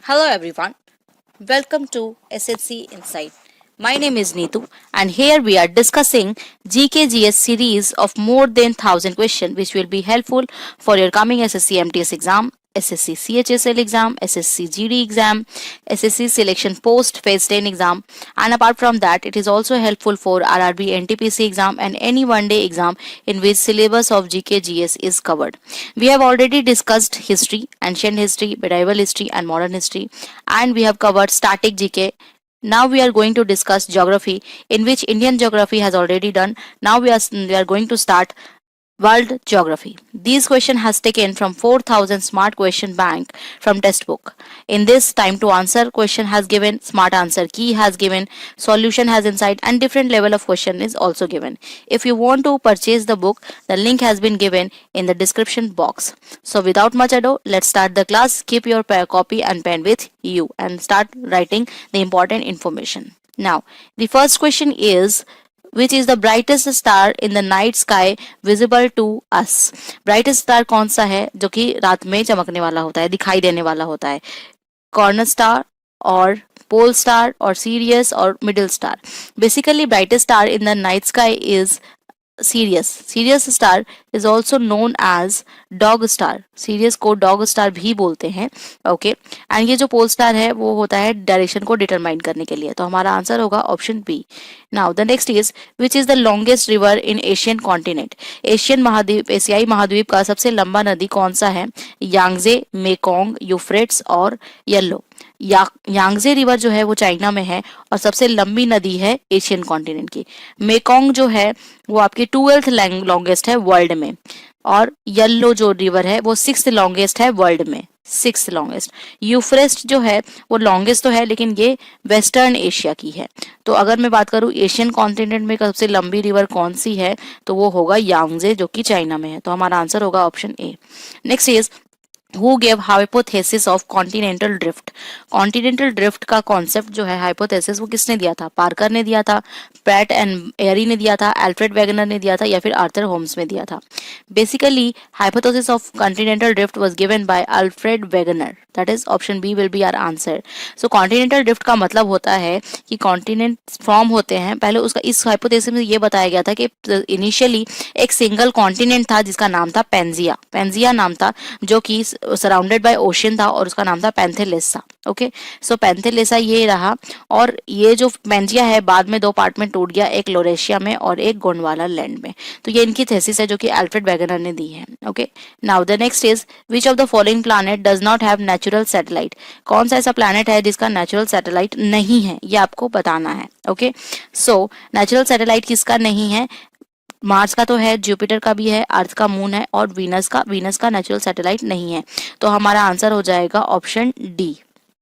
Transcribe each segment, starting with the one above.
Hello everyone, welcome to SSC Insight. My name is Neetu and here we are discussing GKGS series of more than 1000 questions which will be helpful for your coming SSC MTS exam, SSC CHSL exam, SSC GD exam, SSC selection post phase 10 exam, and apart from that it is also helpful for RRB NTPC exam and any one day exam in which syllabus of GKGS is covered. We have already discussed history, ancient history, medieval history and modern history, and we have covered static GK. Now we are going to discuss geography, in which Indian geography has already done. Now we are going to start World Geography. This question has taken from 4000 Smart Question Bank from textbook. In this, time to answer question has given, smart answer key has given, solution has inside, and different level of question is also given. If you want to purchase the book, the link has been given in the description box. So without much ado, let's start the class. Keep your copy and pen with you and start writing the important information. Now, the first question is, which is the brightest star in the night sky visible to us? Brightest star कौन सा है जो कि रात में चमकने वाला होता है, दिखाई देने वाला होता है? कॉर्नर स्टार और पोल स्टार और सीरियस और middle star. Basically brightest star in the night sky is Sirius. Sirius star is also known as dog star. Sirius को dog star भी बोलते हैं. ओके, एंड ये जो पोल स्टार है वो होता है डायरेक्शन को डिटरमाइन करने के लिए. तो हमारा आंसर होगा option B. Now the next is, which is the longest river in Asian continent? Asian महाद्वीप, एशियाई महाद्वीप का सबसे लंबा नदी कौन सा है? यांगजे, मेकोंग, यूफ्रेट्स और येलो. यांगजे रिवर जो है वो चाइना में है और सबसे लंबी नदी है एशियन कॉन्टिनेंट की. मेकोंग जो है वो आपकी 12th लॉन्गेस्ट है वर्ल्ड में, और येलो जो रिवर है वो 6th लॉन्गेस्ट है वर्ल्ड में, 6th लॉन्गेस्ट. यूफ्रेस्ट जो है वो लॉन्गेस्ट तो है लेकिन ये वेस्टर्न एशिया की है. तो अगर मैं बात करूं एशियन कॉन्टिनेंट में सबसे लंबी रिवर कौन सी है, तो वो होगा यांगजे जो कि चाइना में है. तो हमारा आंसर होगा option A. Next is, Who gave hypothesis of continental drift? Continental drift का कॉन्सेप्ट जो है हाइपोथेसिस वो किसने दिया था? पार्कर ने दिया था, प्रैट एंड एरी ने दिया था, अल्फ्रेड वेगनर ने दिया था, या फिर आर्थर होम्स ने दिया था? Basically hypothesis of continental drift was given by Alfred Wegener. That is option B will be our answer. So continental drift का मतलब होता है कि कॉन्टिनेंट फॉर्म होते हैं. पहले उसका इस हाइपोथेसिस में ये बताया गया था कि इनिशियली एक सिंगल कॉन्टिनेंट था जिसका नाम था पेंजिया. पेंजिया नाम था जो कि सराउंडेड बाय ओशियन था और उसका नाम था पैंथेलेसा. ओके, सो पैंथेलेसा ये रहा, और ये जो पेंजिया है बाद में दो पार्ट में टूट गया, एक लोरेशिया में और एक गोंडवाना लैंड में. तो ये इनकी थेसिस है जो कि अल्फ्रेड वेगनर ने दी है. Okay, now the next is, which of the following planet does not have natural satellite? कौन सा ऐसा प्लैनेट है जिसका नेचुरल सैटेलाइट नहीं है, ये आपको बताना है. ओके, सो नेचुरल सैटेलाइट किसका नहीं है? मार्स का तो है, जुपिटर का भी है, अर्थ का मून है, और वीनस का नेचुरल सैटेलाइट नहीं है. तो हमारा आंसर हो जाएगा ऑप्शन डी.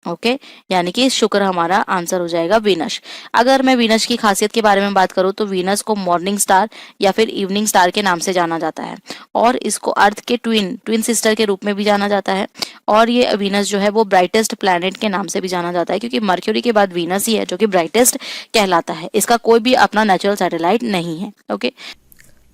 ओके, यानी कि शुक्र हमारा आंसर हो जाएगा वीनस. अगर मैं वीनस की खासियत के बारे में बात करूं तो वीनस को मॉर्निंग स्टार या फिर इवनिंग स्टार के नाम से जाना जाता है, और इसको अर्थ के ट्विन सिस्टर के रूप में भी जाना जाता है. और ये वीनस जो है वो ब्राइटेस्ट प्लैनेट के नाम से भी जाना जाता है, क्योंकि मर्क्यूरी के बाद वीनस ही है जो कि ब्राइटेस्ट कहलाता है. इसका कोई भी अपना नेचुरल सैटेलाइट नहीं है. ओके,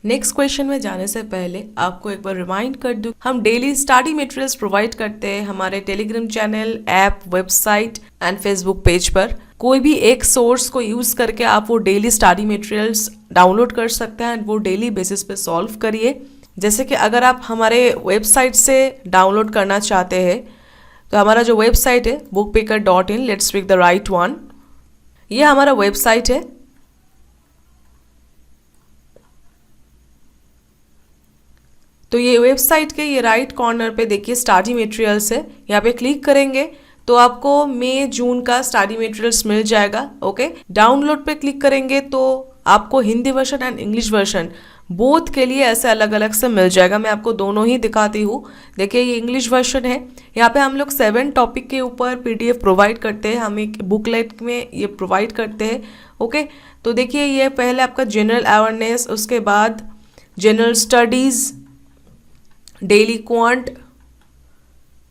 नेक्स्ट क्वेश्चन में जाने से पहले आपको एक बार रिमाइंड कर दूं, हम डेली स्टडी मटेरियल्स प्रोवाइड करते हैं हमारे Telegram channel, app, website and Facebook page पर. कोई भी एक सोर्स को यूज करके आप वो डेली स्टडी मटेरियल्स डाउनलोड कर सकते हैं, वो डेली बेसिस पे सॉल्व करिए. जैसे कि अगर आप हमारे वेबसाइट से डाउनलोड करना चाहते हैं तो हमारा जो वेबसाइट है bookpicker.in, let's pick the right one. ये हमारा वेबसाइट है. तो ये वेबसाइट के ये राइट कॉर्नर पे देखिए स्टडी मटेरियल्स है. यहाँ पे क्लिक करेंगे तो आपको मई जून का स्टडी मटेरियल्स मिल जाएगा. ओके, डाउनलोड पे क्लिक करेंगे तो आपको Hindi version and English version both के लिए ऐसे अलग अलग से मिल जाएगा. मैं आपको दोनों ही दिखाती हूँ. देखिए ये इंग्लिश वर्जन है. यहाँ पे हम लोग 7 टॉपिक के ऊपर PDF प्रोवाइड करते हैं, हम एक बुकलेट में ये प्रोवाइड करते हैं. ओके, तो देखिए ये पहले आपका जनरल अवेयरनेस, उसके बाद general studies, daily quant,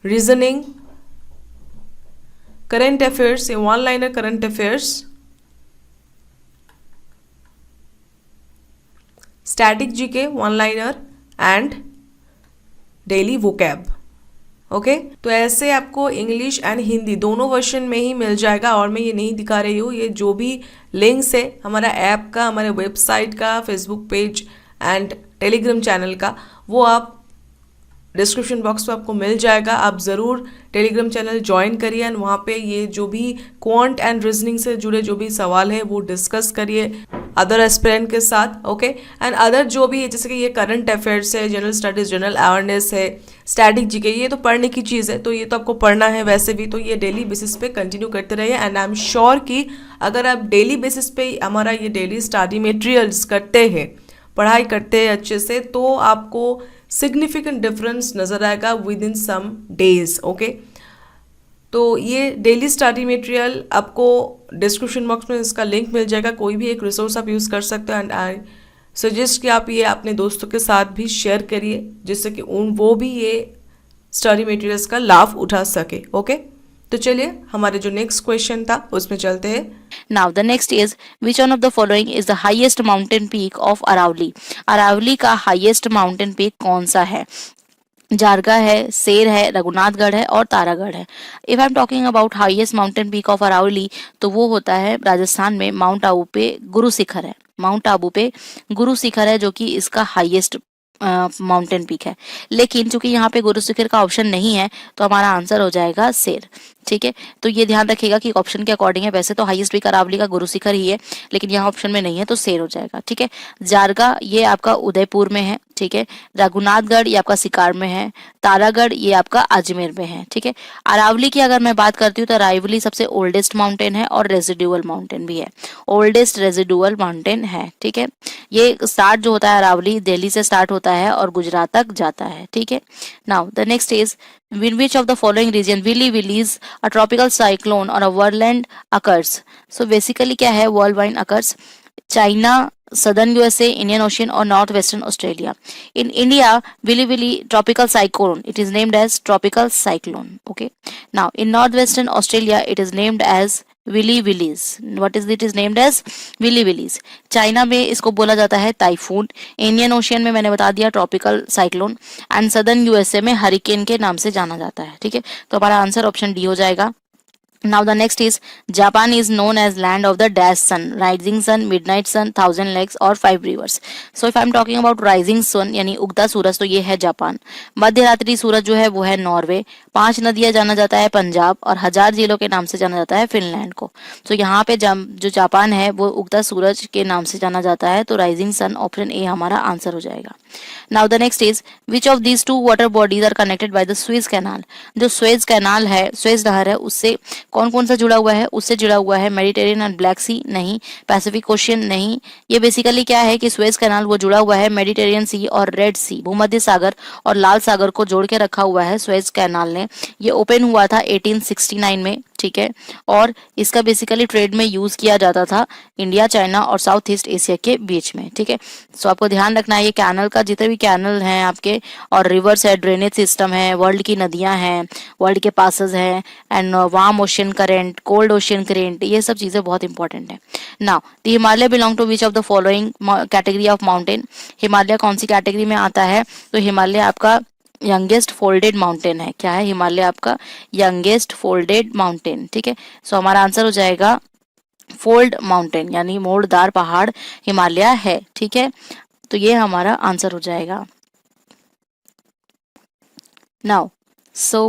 reasoning, current affairs, ये one liner current affairs, static GK one liner and daily vocab. Okay तो ऐसे आपको इंग्लिश एंड हिंदी दोनों वर्जन में ही मिल जाएगा। और मैं ये नहीं दिखा रही हूँ, ये जो भी लिंक्स है हमारा ऐप का, हमारे वेबसाइट का, Facebook page and Telegram channel का, वो आप डिस्क्रिप्शन बॉक्स में आपको मिल जाएगा। आप ज़रूर टेलीग्राम चैनल ज्वाइन करिए एंड वहाँ पे ये जो भी क्वांट एंड रीजनिंग से जुड़े जो भी सवाल है वो डिस्कस करिए अदर एस्पिरेंट के साथ। ओके एंड अदर जो भी है, जैसे कि ये करंट अफेयर्स है, जनरल स्टडीज, जनरल अवेयरनेस है, स्टैटिक जीके, ये तो पढ़ने की चीज़ है, तो ये तो आपको पढ़ना है वैसे भी, तो ये डेली बेसिस पे कंटिन्यू करते रहिए। एंड आई एम श्योर कि अगर आप डेली बेसिस पे हमारा ये डेली स्टडी मटेरियल्स करते हैं, पढ़ाई करते हैं अच्छे से, तो आपको सिग्निफिकेंट डिफरेंस नज़र आएगा within some days. Okay तो ये डेली स्टडी मटेरियल आपको डिस्क्रिप्शन बॉक्स में इसका लिंक मिल जाएगा, कोई भी एक रिसोर्स आप यूज़ कर सकते हो। एंड आई सजेस्ट कि आप ये अपने दोस्तों के साथ भी शेयर करिए, जिससे कि वो भी ये स्टडी मटेरियल्स का लाभ उठा सके। ओके तो चलिए हमारे जो नेक्स्ट क्वेश्चन था उसमें चलते हैं। Now the next is, which one of the following is the highest mountain peak of Aravalli? Aravalli का highest mountain peak कौन सा है? जारगा है, सेर है, रघुनाथगढ़ है और तारागढ़ है। If I am talking about highest mountain peak of Aravalli, तो वो होता है राजस्थान में माउंट आबू पे गुरु शिखर है। माउंट आबू पे गुरु शिखर है जो कि इसका हाईएस्ट माउंटेन पीक है। लेकिन चूंकि यहाँ पे गुरु शिखर का ऑप्शन नहीं है, तो हमारा आंसर हो जाएगा सेर। ठीक है, तो ये ध्यान रखिएगा कि ऑप्शन के अकॉर्डिंग है। वैसे तो हाईएस्ट पीक अरावली का गुरु शिखर ही है, लेकिन यहाँ ऑप्शन में नहीं है तो सेर हो जाएगा। ठीक है, जारगा ये आपका उदयपुर में है। ठीक है, रघुनाथगढ़ ये आपका सिकार में है, तारागढ़ ये आपका अजमेर में है। ठीक है, अरावली की अगर मैं बात करती हूँ तो अरावली सबसे ओल्डेस्ट माउंटेन है और रेजिडुअल माउंटेन भी है, ओल्डेस्ट रेजिडुअल माउंटेन है। ठीक है, ये स्टार्ट जो होता है अरावली दिल्ली से स्टार्ट होता है और गुजरात तक जाता है। ठीक है, now the next is, in which of the following region Willy Willy's a tropical cyclone or a whirlwind occurs? So basically क्या है whirlwind occurs? China, Southern USA, Indian Ocean or Northwestern Australia. In India, Willy Willy tropical cyclone, it is named as tropical cyclone. Okay. Now in Northwestern Australia, it is named as willy willies. What is it is named as willy willies. China में इसको बोला जाता है typhoon. Indian ocean में मैंने बता दिया tropical cyclone, and southern USA में हरिकेन के नाम से जाना जाता है। ठीक है, तो हमारा आंसर ऑप्शन डी हो जाएगा। Now the next is, Japan is known as land of the dash sun, rising sun, midnight sun, thousand lakes और five rivers. So if I am talking about rising sun यानी उगता सूरज, तो ये है Japan. मध्य रात्रि सूरज जो है वो है नॉर्वे। 5 नदियां जाना जाता है पंजाब, और 1000 झीलों के नाम से जाना जाता है फिनलैंड को। तो यहाँ पे जो जापान है वो उगता सूरज के नाम से जाना जाता है, तो राइजिंग सन ऑप्शन ए हमारा आंसर हो जाएगा। Now the next is, which of these two water bodies are connected by the Suez Canal? जो स्वेज कैनाल है, स्वेज नहर है, उससे कौन कौन सा जुड़ा हुआ है? उससे जुड़ा हुआ है मेडिटेरियन एंड ब्लैक सी नहीं, पैसिफिक ओशियन नहीं। ये बेसिकली क्या है कि स्वेज कैनाल वो जुड़ा हुआ है मेडिटेरियन सी और रेड सी, भूमध्य सागर और लाल सागर को जोड़ के रखा हुआ है स्वेज कैनाल ने। ये ओपन हुआ था 1869 में। ठीक है, और इसका बेसिकली ट्रेड में यूज किया जाता था इंडिया, चाइना और साउथ ईस्ट एशिया के बीच में। ठीक है, सो आपको ध्यान रखना है ये कैनल का, जितने भी कैनल हैं आपके और रिवर्स है, ड्रेनेज सिस्टम है, वर्ल्ड की नदियां हैं, वर्ल्ड के पासेस हैं, and warm ocean current, cold ocean current, ये सब चीजें बहुत इंपॉर्टेंट है। Now the Himalaya belong to which of the following category of mountain? Himalaya कौन सी कैटेगरी में आता है? तो हिमालय आपका यंगेस्ट फोल्डेड माउंटेन है। क्या है? हिमालय आपका यंगेस्ट फोल्डेड माउंटेन। ठीक है, सो हमारा आंसर हो जाएगा फोल्ड माउंटेन, यानी मोड़दार पहाड़ हिमालय है। ठीक है, तो ये हमारा आंसर हो जाएगा। नाउ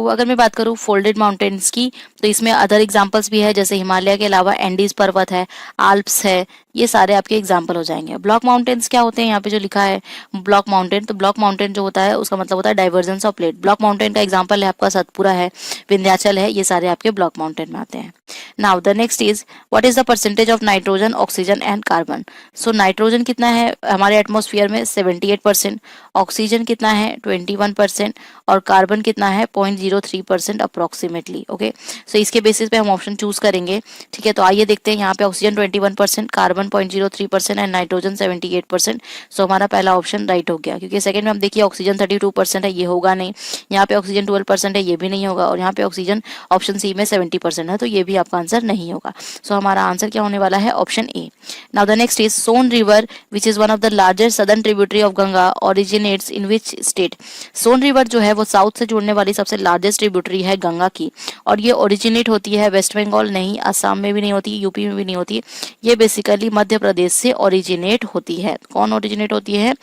अगर मैं बात करूँ फोल्डेड माउंटेन्स की, तो इसमें अदर एग्जांपल्स भी है, जैसे हिमालय के अलावा एंडीज पर्वत है, आल्प्स है, ये सारे आपके एग्जाम्पल हो जाएंगे। ब्लॉक माउंटेन्स क्या होते हैं? यहाँ पे जो लिखा है ब्लॉक माउंटेन, तो ब्लॉक माउंटेन जो होता है उसका मतलब होता है divergence of plate. Block mountain का एग्जाम्पल है आपका सतपुरा है, विंध्याचल है, ये सारे आपके ब्लॉक माउंटेन में आते हैं। Now the next is, what is the percentage of nitrogen, oxygen and carbon? So nitrogen कितना है हमारे एटमॉस्फेयर में? 78%, ऑक्सीजन कितना है? 21%, और कार्बन कितना है? 0.03% अप्रोक्सीमेटली। ओके, सो इसके बेसिस पे हम ऑप्शन चूज करेंगे। ठीक है, तो आइए देखते हैं। यहाँ पे ऑक्सीजन 21%, कार्बन 11.03% एंड नाइट्रोजन 78%। सो हमारा पहला ऑप्शन राइट हो गया, क्योंकि सेकंड में हम देखिए ऑक्सीजन 32% है, ये होगा नहीं। यहाँ पे ऑक्सीजन 12% है, ये भी नहीं होगा। और यहाँ पे ऑक्सीजन ऑप्शन सी में 70% है, तो ये भी आपका आंसर नहीं होगा। सो हमारा आंसर क्या होने वाला है? Option A. Now the next is Son river which is one of the largest southern tributary of Ganga originates in which state. Son river जो है वो साउथ से जुड़ने वाली सबसे लार्जेस्ट ट्रिब्यूटरी है गंगा की, और ये ओरिजिनेट होती है वेस्ट बंगाल नहीं, असम में भी नहीं होती, यूपी में भी नहीं होती, ये बेसिकली मध्य प्रदेश से ओरिजिनेट होती है। कौन ओरिजिनेट होती है?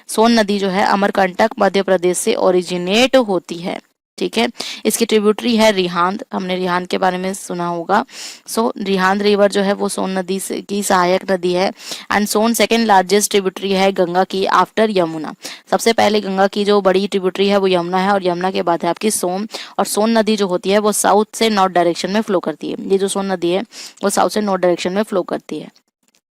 सोन नदी जो है अमरकंटक मध्य प्रदेश से ओरिजिनेट होती है। ठीक है, इसकी ट्रिब्यूटरी है रिहांद, हमने रिहांद के बारे में सुना होगा। सो रिहांद रिवर जो है वो सोन नदी से की सहायक नदी है। And Son second largest tributary है गंगा की आफ्टर यमुना। सबसे पहले गंगा की जो बड़ी ट्रिब्यूटरी है वो यमुना है, और यमुना के बाद है आपकी सोन। और सोन नदी जो होती है वो साउथ से नॉर्थ डायरेक्शन में फ्लो करती है। ये जो सोन नदी है वो साउथ से नॉर्थ डायरेक्शन में फ्लो करती है।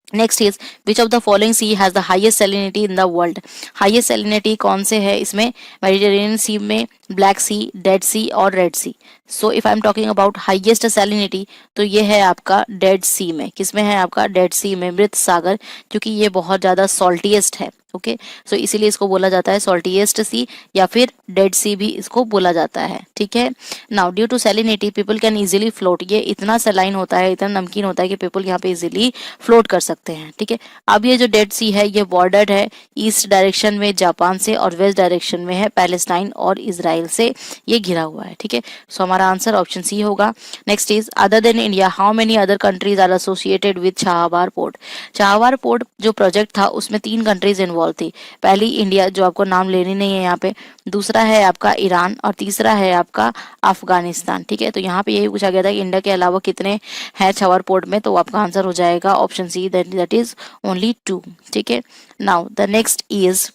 Next is which of the following sea has the highest salinity in the world. Highest salinity कौन से है इसमें? मेडिटेरेनियन सी में, ब्लैक सी, डेड सी और red sea. So if I am talking about highest salinity तो ये है आपका डेड सी में। किसमें है आपका? डेड सी में, मृत सागर, क्योंकि ये बहुत ज्यादा सॉल्टीएस्ट है। ओके, सो इसीलिए इसको बोला जाता है सॉल्टीएस्ट सी, या फिर डेड सी भी इसको बोला जाता है। ठीक है, now due to salinity people can easily float. ये इतना सलाइन होता है, इतना नमकीन होता है कि पीपल यहाँ पे इजीली फ्लोट कर सकते हैं। ठीक है, अब ये जो डेड सी है ये बॉर्डर्ड है ईस्ट डायरेक्शन में जापान से, और वेस्ट डायरेक्शन में है पैलेस्टाइन और इजराइल से ये घिरा हुआ है। ठीक है, सो हमारा आंसर ऑप्शन सी होगा। Next is other than India how many other countries are associated with Chabahar port. Chabahar port जो प्रोजेक्ट था उसमें 3 कंट्रीज इन्वॉल्व थी। पहली इंडिया, जो आपको नाम लेनी नहीं है यहाँ पे, दूसरा है आपका ईरान, और तीसरा है आपका अफगानिस्तान। ठीक है, तो यहाँ पे यही पूछा गया था कि इंडिया के अलावा कितने हैं चाहबार पोर्ट में, तो आपका आंसर हो जाएगा option C, that is only 2। ठीक है, now the next is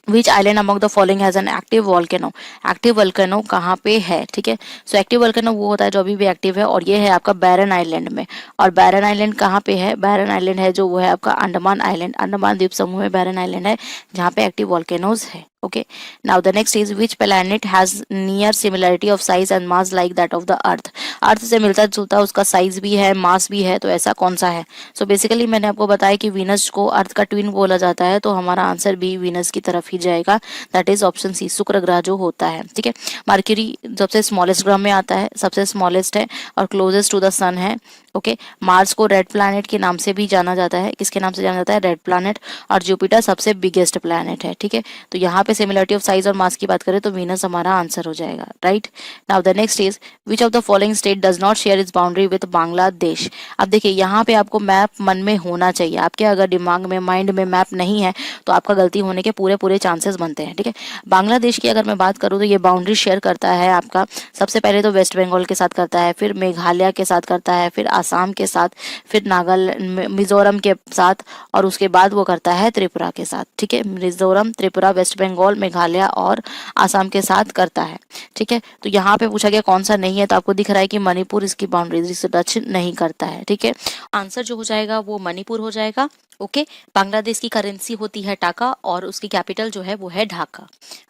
which island among the following has an active volcano. Active volcano कहाँ पे है? ठीक है, सो एक्टिव वॉल्केनो वो होता है जो अभी भी एक्टिव है, और ये है आपका बैरन आइलैंड में। और बैरन आइलैंड कहाँ पे है? बैरन आइलैंड है जो वो है आपका अंडमान आइलैंड, अंडमान द्वीप समूह में बैरन आइलैंड है जहाँ पे एक्टिव वॉल्केनोज है। Okay, now the next is which planet has near similarity of size and mass like that of the earth। अर्थ से मिलता जुलता उसका साइज भी है, मास भी है, तो ऐसा कौन सा है? सो बेसिकली मैंने आपको बताया कि वीनस को अर्थ का ट्विन बोला जाता है, तो हमारा आंसर भी वीनस की तरफ ही जाएगा, दैट इज ऑप्शन सी, शुक्र ग्रह जो होता है। ठीक है, मर्क्यूरी सबसे स्मॉलेस्ट ग्रह में आता है, सबसे स्मॉलेस्ट है और क्लोजेस्ट टू द सन है। ओके, मार्स को रेड प्लैनेट के नाम से भी जाना जाता है। किसके नाम से जाना जाता है? Red planet. और जुपिटर सबसे बिगेस्ट प्लैनेट है। ठीक है, तो यहाँ पे सिमिलरिटी ऑफ साइज और मास की बात करें तो वीनस हमारा आंसर हो जाएगा। Right, now the next is which of the following state does not share its boundary with Bangladesh. अब देखिए यहाँ पे आपको मैप मन में होना चाहिए, आपके अगर दिमाग में, माइंड में मैप नहीं है तो आपका गलती होने के पूरे पूरे चांसेस बनते हैं। ठीक है, बांग्लादेश की अगर मैं बात करूँ तो ये बाउंड्री शेयर करता है आपका, सबसे पहले तो वेस्ट बंगाल के साथ करता है, फिर मेघालय के साथ करता है, फिर आसाम के साथ, फिर नागालैंड, मिजोरम के साथ, और उसके बाद वो करता है त्रिपुरा के साथ। ठीक है, मिजोरम, त्रिपुरा, वेस्ट बंगाल, मेघालय और आसाम के साथ करता है। ठीक है, तो यहाँ पे पूछा गया कौन सा नहीं है, तो आपको दिख रहा है कि मणिपुर इसकी बाउंड्री से टच नहीं करता है। ठीक है, आंसर जो हो जाएगा वो मणिपुर हो जाएगा। ओके, बांग्लादेश की करेंसी होती है टाका और उसकी कैपिटल जो है वो है Dhaka.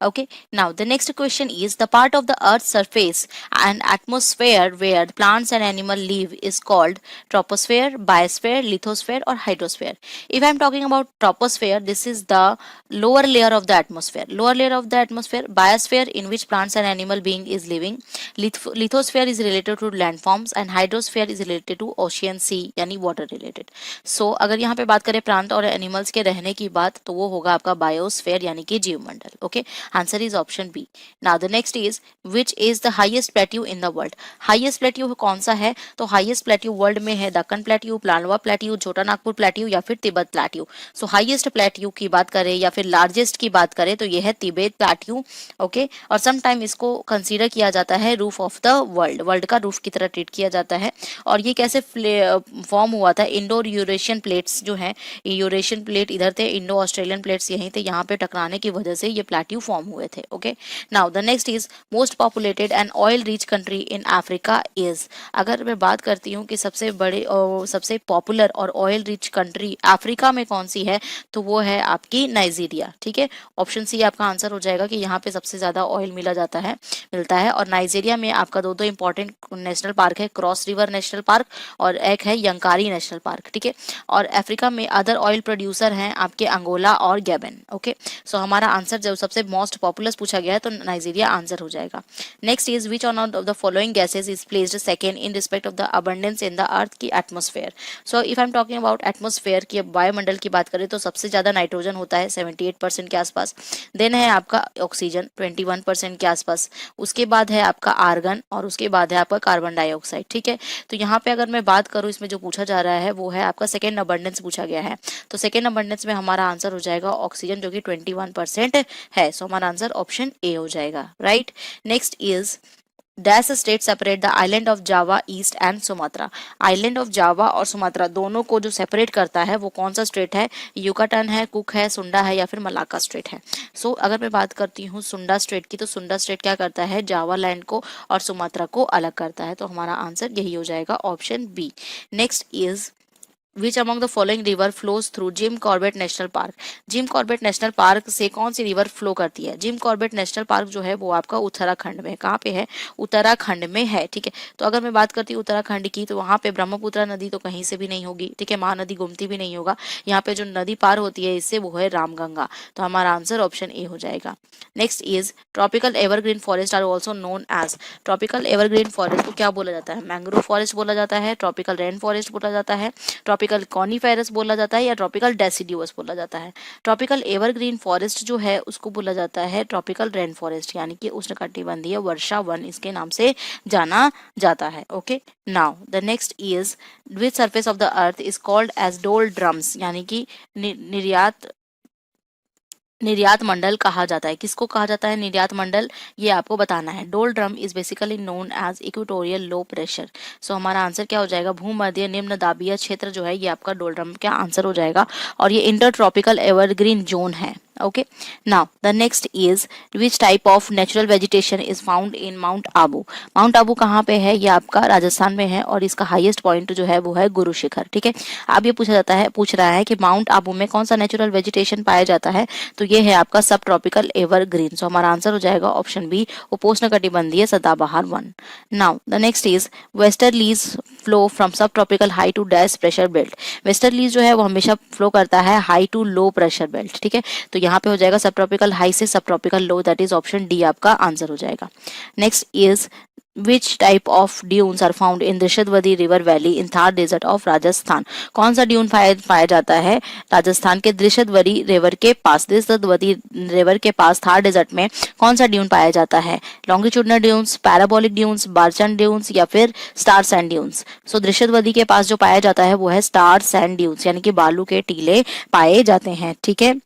Okay, now the next question is the part of the earth surface and atmosphere where plants and animal live is called troposphere, biosphere, lithosphere और hydrosphere. If I am talking about troposphere, this is the lower layer of the atmosphere, lower layer of the atmosphere, biosphere in which plants and animal being is living, lithosphere is related to landforms and hydrosphere is related to ocean sea यानी water related। so अगर यहाँ पे बात करें plant और animals के रहने की बात तो वो होगा आपका बायोस्फेयर यानी कि जीवमंडल। Okay, answer is option B. Now the next is which is the highest plateau in the world. Highest plateau कौन सा है? तो हाईएस्ट प्लेट्यू वर्ल्ड में है दक्कन प्लेट्यू, प्लानवा प्लेट्यू, छोटा नागपुर प्लेट्यू या फिर तिब्बत प्लेट्यू। सो हाईएस्ट प्लेट्यू की बात करें या फिर लार्जेस्ट की बात करें तो यह है तिब्बत प्लेट्यू। ओके, और सम टाइम इसको कंसीडर किया जाता है roof of the world, world का रूफ की तरह ट्रीट किया जाता है। और ये कैसे फॉर्म हुआ था? इंडो यूरेशियन प्लेट्स जो हैं यूरेशियन प्लेट इधर थे, इंडो ऑस्ट्रेलियन प्लेट्स यहीं थे, यहाँ पे टकराने की वजह से ये प्लेट्यू फॉर्म हुए थे। Okay, now the next is most populated and oil rich country in Africa is. अगर मैं बात करती हूँ कि सबसे बड़े सबसे पॉपुलर और ऑयल रिच कंट्री अफ्रीका में कौन सी है, तो वो है आपकी नाइजीरिया। ठीक है, ऑप्शन सी आपका आंसर हो जाएगा कि यहाँ पे सबसे ज्यादा ऑयल मिलता है। और नाइजीरिया में आपका दो इंपॉर्टेंट नेशनल पार्क है, क्रॉस रिवर नेशनल पार्क और एक है यंकारी नेशनल पार्क। ठीक है, और अफ्रीका में अदर ऑयल प्रोड्यूसर हैं आपके अंगोला और गैबन। ओके, सो हमारा आंसर जो सबसे मोस्ट पॉपुलर पूछा गया है तो नाइजीरिया आंसर हो जाएगा। Next is which one of the following gases is placed second in respect of the abundance in the earth की atmosphere. So if I am talking about atmosphere की वायुमंडल की बात करें तो सबसे ज्यादा नाइट्रोजन होता है 78% के आसपास, देन है आपका ऑक्सीजन 21% के आसपास, उसके बाद है आपका आर्गन और उसके बाद है आपका कार्बन डाइऑक्साइड। ठीक है, तो यहाँ पे अगर मैं बात करूँ इसमें जो पूछा जा रहा है वो है आपका सेकेंड अबंडेंस पूछा गया है, तो सेकेंड अबंडेंस में हमारा आंसर हो जाएगा ऑक्सीजन जो कि 21% है। सो हमारा आंसर ऑप्शन ए हो जाएगा, right. Next is dash state separate the island of Java east and Sumatra. Island of Java और सुमात्रा दोनों को जो सेपरेट करता है वो कौन सा स्टेट है, युकाटन है, कुक है, सुंडा है या फिर मलाक्का स्टेट है। सो अगर मैं बात करती हूँ सुंडा स्टेट की, तो सुंडा स्टेट क्या करता है, जावा लैंड को और सुमात्रा को अलग करता है, तो हमारा आंसर यही हो जाएगा option B. Next is which among the following river flows through Jim Corbett National Park. Jim Corbett National Park से कौन सी रिवर फ्लो करती है। जिम कॉर्बेट नेशनल पार्क जो है वो आपका उत्तराखंड में, कहाँ पे है, उत्तराखंड में है। ठीक है, तो अगर मैं बात करती हूँ उत्तराखंड की, तो वहाँ पे ब्रह्मपुत्र नदी तो कहीं से भी नहीं होगी। ठीक है, महानदी गोमती भी नहीं होगा, यहाँ पे जो नदी पार होती है इससे वो है रामगंगा, तो हमारा आंसर ऑप्शन ए हो जाएगा। Next is tropical evergreen forest are also known as. Tropical evergreen forest को क्या बोला जाता है, मैंग्रोव फॉरेस्ट बोला जाता है, ट्रॉपिकल रेन फॉरेस्ट बोला जाता है, ट्रॉपिकल कॉनिफेरस बोला जाता है या ट्रॉपिकल डेसिडियस बोला जाता है। ट्रॉपिकल एवरग्रीन फॉरेस्ट जो है उसको बोला जाता है ट्रॉपिकल रेन फॉरेस्ट, यानी कि उष्णकटिबंधीय वर्षा वन इसके नाम से जाना जाता है। Okay, now the next is which surface of the earth is called as doldrums, यानी कि निर्यात मंडल कहा जाता है। किसको कहा जाता है निर्यात मंडल, ये आपको बताना है। Doldrum is basically known as equatorial low pressure. So हमारा आंसर क्या हो जाएगा, भूमध्य निम्न दाबीय क्षेत्र जो है ये आपका डोल ड्रम का आंसर हो जाएगा, और ये इंटर ट्रॉपिकल एवरग्रीन जोन है। Okay, now the next is which type of natural vegetation is found in Mount Abu। Mount Abu कहाँ पे है, ये आपका राजस्थान में है और इसका हाईएस्ट पॉइंट जो है वो है गुरु शिखर। ठीक है, अब ये पूछ रहा है कि माउंट आबू में कौन सा नेचुरल वेजिटेशन पाया जाता है, तो ये है आपका सब ट्रॉपिकल एवरग्रीन। सो हमारा आंसर हो जाएगा ऑप्शन बी, उपोष्णकटिबंधीय सदाबहार वन। Now the next is westerlies flow from subtropical high to dash pressure belt. Westerlies जो है वो हमेशा फ्लो करता है high to low pressure belt. ठीक है, तो यहाँ पे हो जाएगा सब ट्रॉपिकल हाई से subtropical low, that is option D आपका आंसर हो जाएगा। Next is Which type of dunes are found in Drishadvati river valley in Thar desert of Rajasthan. कौन सा ड्यून पाया जाता है राजस्थान के दृशद्वती रिवर के पास, दृशद्वती रिवर के पास थार डेजर्ट में कौन सा ड्यून पाया जाता है, longitudinal dunes, parabolic dunes, barchan dunes या फिर star sand dunes. So Drishadvati के पास जो पाया जाता है वो है स्टार सैंड ड्यून्स, यानी कि बालू के टीले पाए जाते हैं। ठीक है,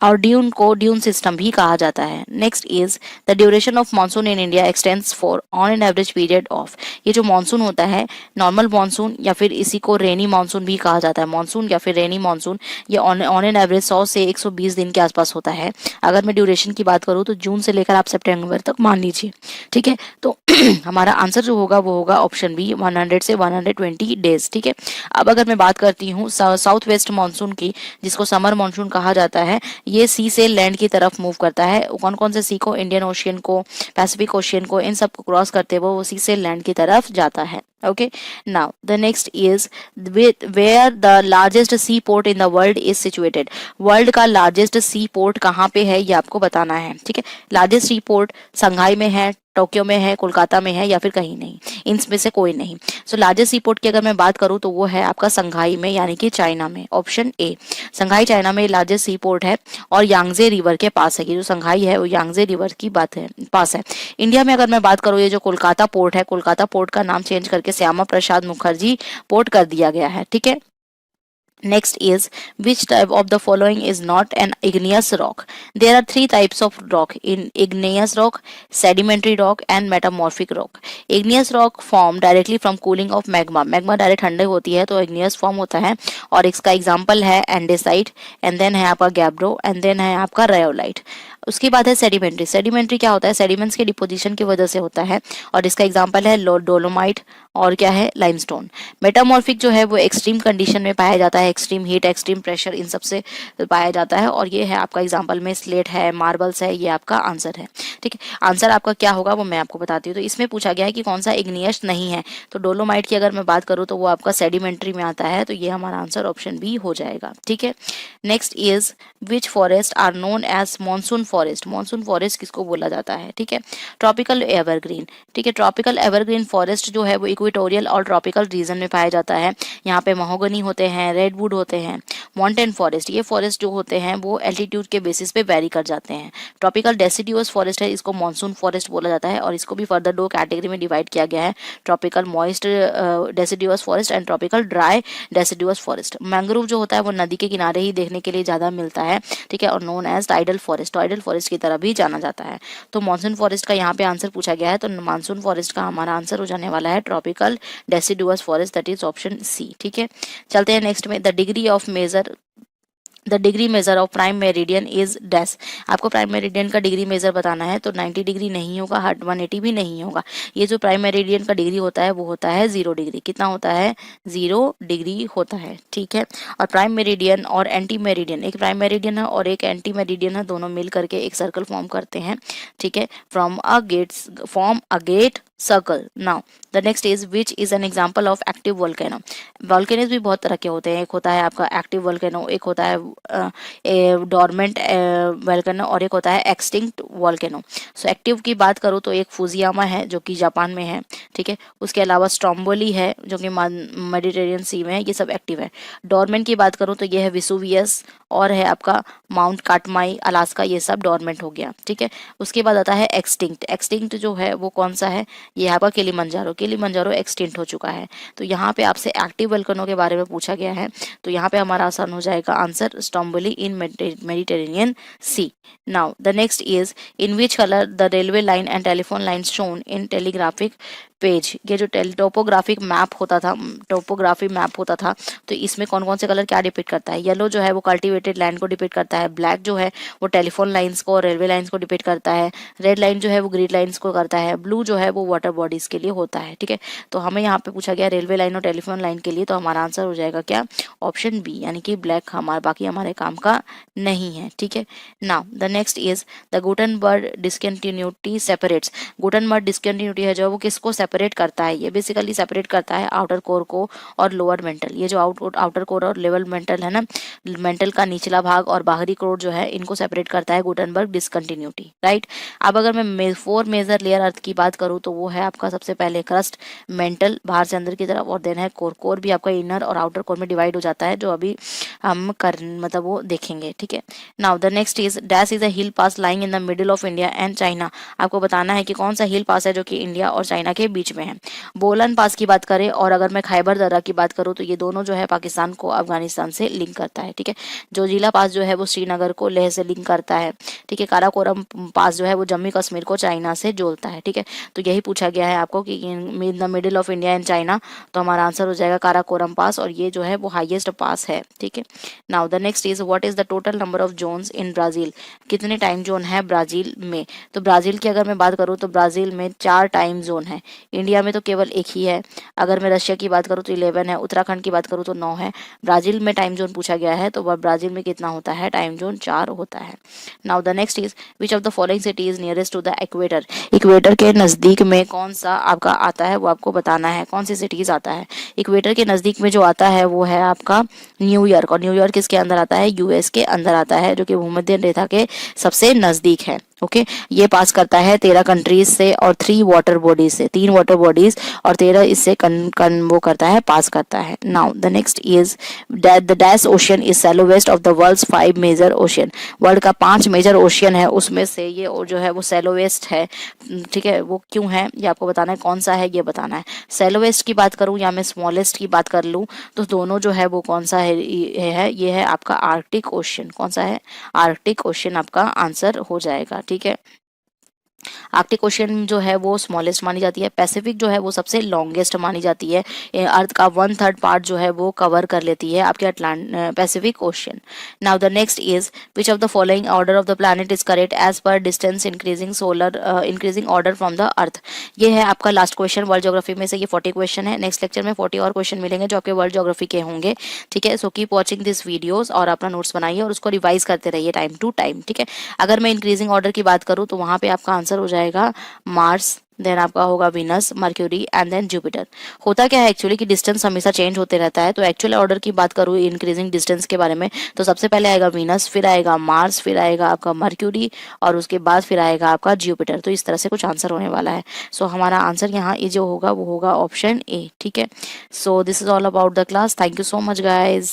और ड्यून को ड्यून सिस्टम भी कहा जाता है। Next is the duration of monsoon in India extends for on an average period of. ये जो मानसून होता है नॉर्मल मानसून या फिर इसी को रेनी मानसून भी कहा जाता है, मानसून या फिर रेनी मानसून, ये ऑन एन एवरेज 100 से 120 दिन के आसपास होता है। अगर मैं ड्यूरेशन की बात करूँ तो जून से लेकर आप सितंबर तक मान लीजिए। ठीक है, तो हमारा आंसर जो होगा वो होगा ऑप्शन बी 100 से 120 डेज। ठीक है, अब अगर मैं बात करती हूँ साउथ वेस्ट मानसून की, जिसको समर मानसून कहा जाता है, ये सी से लैंड की तरफ मूव करता है। कौन कौन से सी को, इंडियन ओशियन को, पैसिफिक ओशियन को, इन सब को क्रॉस करते हुए वो सी से लैंड की तरफ जाता है। Okay, now the next is where the largest sea port in the world is situated. World का लार्जेस्ट सी पोर्ट कहाँ पे है ये आपको बताना है। ठीक है, लार्जेस्ट सी पोर्ट संघाई में है, टोक्यो में है, कोलकाता में है या फिर कहीं नहीं, इनमें से कोई नहीं। सो लार्जेस्ट सी पोर्ट की अगर मैं बात करूं तो वो है आपका संघाई में, यानी कि चाइना में, ऑप्शन ए। संघाई चाइना में लार्जेस्ट सी पोर्ट है और यांगजे रिवर के पास है, कि जो संघाई है वो यांगजे रिवर की बात है पास है। इंडिया में अगर मैं बात करूँ, ये जो कोलकाता पोर्ट है, कोलकाता पोर्ट का नाम चेंज करके श्यामा प्रसाद मुखर्जी पोर्ट कर दिया गया है। ठीक है, Next is, which type of the following is not an igneous rock? There are three types of rock: in igneous rock, sedimentary rock and metamorphic rock. Igneous rock form directly from cooling of magma. magma direct ठंडे होती है तो igneous form होता है, और इसका example है andesite, and then है आपका गैब्रो, एंड देन है आपका रायोलाइट। उसके बाद है सेडिमेंट्री। सेडिमेंट्री क्या होता है? सेडिमेंट्स के डिपोजिशन की वजह से होता है, और इसका एग्जांपल है डोलोमाइट और क्या है, लाइमस्टोन। मेटामॉर्फिक जो है वो एक्सट्रीम कंडीशन में पाया जाता है, एक्सट्रीम हीट, एक्सट्रीम प्रेशर, इन सब से पाया जाता है, और ये है आपका एग्जांपल में स्लेट है, मार्बल्स है, ये आपका आंसर है। ठीक है, आंसर आपका क्या होगा वो मैं आपको बताती हूँ। तो इसमें पूछा गया है कि कौन सा इग्नियस नहीं है, तो डोलोमाइट की अगर मैं बात करूँ तो वो आपका सेडिमेंट्री में आता है, तो ये हमारा आंसर ऑप्शन बी हो जाएगा। ठीक है, next is, which forest are known as monsoon forest? Monsoon forest किसको बोला जाता है? ठीक है, ट्रॉपिकल एवरग्रीन। ठीक है, ट्रॉपिकल एवरग्रीन फॉरेस्ट जो है वो इक्वेटोरियल और ट्रॉपिकल रीजन में पाया जाता है। यहाँ पे महोगनी होते हैं, रेडवुड होते हैं। माउंटेन फॉरेस्ट, ये फॉरेस्ट जो होते हैं वो एल्टीट्यूड के बेसिस पे वेरी कर जाते हैं। ट्रॉपिकल डेसिडुअस फॉरेस्ट है, इसको मॉनसून फॉरेस्ट बोला जाता है, और इसको भी फर्दर दो कैटेगरी में डिवाइड किया गया है, tropical moist deciduous forest and tropical dry deciduous forest. Mangrove जो होता है वो नदी के किनारे ही देखने के लिए ज़्यादा मिलता है। ठीक है, और known as tidal forest, tidal forest की तरह भी जाना जाता है। तो मॉनसून फॉरेस्ट का यहाँ पे आंसर पूछा गया है, तो मानसून फॉरेस्ट का हमारा आंसर हो जाने वाला है tropical deciduous forest, that is option C. ठीक है, चलते हैं नेक्स्ट में। The degree measure of prime meridian is dash. आपको प्राइम मेरिडियन का डिग्री मेजर बताना है, तो 90 डिग्री नहीं होगा, 180 भी नहीं होगा। ये जो प्राइम मेरिडियन का डिग्री होता है वो होता है 0 डिग्री। कितना होता है? 0 डिग्री होता है। ठीक है, और प्राइम मेरिडियन और एंटी मेरिडियन, एक प्राइम मेरिडियन है और एक एंटी मेरिडियन है, दोनों मिल करके एक सर्कल फॉर्म करते हैं। ठीक है, form a great circle. Now the next is, which is an example of active volcano? Volcanoes भी बहुत तरह के होते हैं, एक होता है आपका एक्टिव वोल्केनो, एक होता है डोरमेंट वोल्केनो, और एक होता है एक्सटिंक्ट वोल्केनो। सो एक्टिव की बात करूँ तो एक फुजियामा है जो कि जापान में है। ठीक है, उसके अलावा स्ट्रोम्बोली है जो कि मेडिटेरियन सी में है, ये सब एक्टिव है। डोरमेंट की बात करूँ तो ये है विसुवियस, और है आपका माउंट काटमाई अलास्का, ये सब डोरमेंट हो गया। ठीक है, उसके बाद आता है एक्सटिंक्ट। एक्सटिंक्ट जो है वो कौन सा है? ये आपका किलिमंजारो। किलिमंजारो एक्सटिंक्ट हो चुका है। तो यहाँ पे आपसे एक्टिव वोल्केनो के बारे में पूछा गया है, तो यहाँ पे हमारा आसान हो जाएगा answer Stromboli in Mediterranean sea. Now the next is, in which colour the railway line and telephone line shown in telegraphic page? ये जो टोपोग्राफिक मैप होता था, टोपोग्राफी मैप होता था, तो इसमें कौन कौन से कलर क्या डिपिक्ट करता है? येलो जो है वो कल्टीवेटेड लैंड को डिपिक्ट करता है, ब्लैक जो है वो टेलीफोन लाइंस को और रेलवे लाइंस को डिपिक्ट करता है, रेड लाइन जो है वो ग्रीड लाइंस को करता है, ब्लू जो है वो वाटर बॉडीज के लिए होता है। ठीक है, तो हमें यहाँ पे पूछा गया रेलवे लाइन और टेलीफोन लाइन के लिए, तो हमारा आंसर हो जाएगा क्या? ऑप्शन बी, यानी कि ब्लैक हमारा बाकी हमारे काम का नहीं है। ठीक है, now the next is, the Gutenberg discontinuity separates. Gutenberg discontinuity है जो वो किसको सेपरेट करता है? ये बेसिकली सेपरेट करता है आउटर कोर को और लोअर मेंटल। ये जो आउटर कोर और लेवल मेंटल है ना, मेंटल का निचला भाग और बाहरी कोर जो है, इनको सेपरेट करता है गुटनबर्ग डिसकंटिन्यूटी। राइट, अब अगर मैं 4 मेजर लेयर अर्थ की बात करूँ तो वो है आपका सबसे पहले क्रस्ट, मेंटल बाहर से अंदर की तरफ, और देन है कोर। कोर भी आपका इनर और आउटर कोर में डिवाइड हो जाता है, जो अभी हम मतलब वो देखेंगे। ठीक है, now the next is, dash is a hill pass lying in the middle of India and China. आपको बताना है कि कौन सा हिल पास है जो कि इंडिया और चाइना के बीच में है। बोलन पास की बात करें, और अगर मैं खैबर दर्रा की बात करूँ तो ये दोनों जो है पाकिस्तान को अफगानिस्तान से लिंक करता है। ठीक है, जोजिला पास जो है वो श्रीनगर को लेह से लिंक करता है। ठीक है, काराकोरम पास जो है वो जम्मू कश्मीर को चाइना से जोड़ता है। ठीक है, तो यही पूछा गया है आपको कि in the middle of India and China, तो हमारा आंसर हो जाएगा काराकोरम पास, और ये जो है वो हाईएस्ट पास है। ठीक है, now the next is, what is the total number of Jones in Brazil? कितने टाइम जोन है ब्राजील में? तो ब्राजील की अगर मैं बात करूँ तो ब्राजील में 4 टाइम जोन है। इंडिया में तो केवल एक ही है। अगर मैं रशिया की बात करूँ तो 11 है, उत्तराखंड की बात करूँ तो 9 है। ब्राजील में टाइम जोन पूछा गया है, तो वह ब्राजील में कितना होता है? टाइम जोन 4 होता है। Now the next is, which of the following city is nearest to the equator? Equator के नजदीक में कौन सा आपका आता है वो आपको बताना है, कौन सी सिटीज आता है। इक्वेटर के नजदीक में जो आता है वो है आपका न्यूयॉर्क, और न्यूयॉर्क किसके अंदर आता है? यूएस के अंदर आता है, जो कि भूमध्य रेखा के सबसे नजदीक है। ओके ये पास करता है 13 कंट्रीज से और 3 वाटर बॉडीज से, 3 वाटर बॉडीज और 13 इससे वो करता है, पास करता है। Now the next is the dash ocean is shallowest of the world's 5 major ocean. World का 5 मेजर ओशियन है, उसमें से ये जो है वो सैलोवेस्ट है। ठीक है, वो क्यों है ये आपको बताना है, कौन सा है ये बताना है। सैलोवेस्ट की बात करूं या मैं स्मॉलेस्ट की बात कर लूं तो दोनों जो है वो कौन सा है, ये है आपका आर्कटिक ओशियन। कौन सा है, आर्कटिक ओशियन आपका आंसर हो जाएगा। ठीक है, आर्कटिक ओशियन जो है वो स्मॉलेस्ट मानी जाती है, पैसिफिक जो है वो सबसे लॉन्गेस्ट मानी जाती है। अर्थ का 1/3 पार्ट जो है वो कवर कर लेती है आपके Pacific ocean. Now the next is which of the following order of the planet is correct as per distance increasing increasing order from the earth. ये है आपका लास्ट क्वेश्चन वर्ल्ड ज्योग्राफी में से, ये 40 क्वेश्चन है। नेक्स्ट लेक्चर में 40 और question मिलेंगे जो आपके वर्ल्ड ज्योग्राफी के होंगे। ठीक है, so keep watching this videos और अपना नोट्स बनाइए और उसको रिवाइज करते रहिए टाइम टू टाइम। ठीक है, अगर मैं इंक्रीजिंग ऑर्डर की बात करूँ तो वहां पे आपका आंसर हो जाएगा मार्स, देन आपका होगा Venus, Mercury and then Jupiter. होता क्या है एक्चुअली कि डिस्टेंस हमेशा चेंज होते रहता है, तो एक्चुअल ऑर्डर की बात करूँ इंक्रीजिंग डिस्टेंस के बारे में तो सबसे पहले आएगा विनस, फिर आएगा मार्स, फिर आएगा आपका मर्क्यूरी और उसके बाद फिर आएगा आपका जुपिटर। तो इस तरह से कुछ आंसर होने वाला है। सो हमारा आंसर यहाँ ये जो होगा वो होगा ऑप्शन ए। ठीक है, so this is all about the class. Thank you so much guys.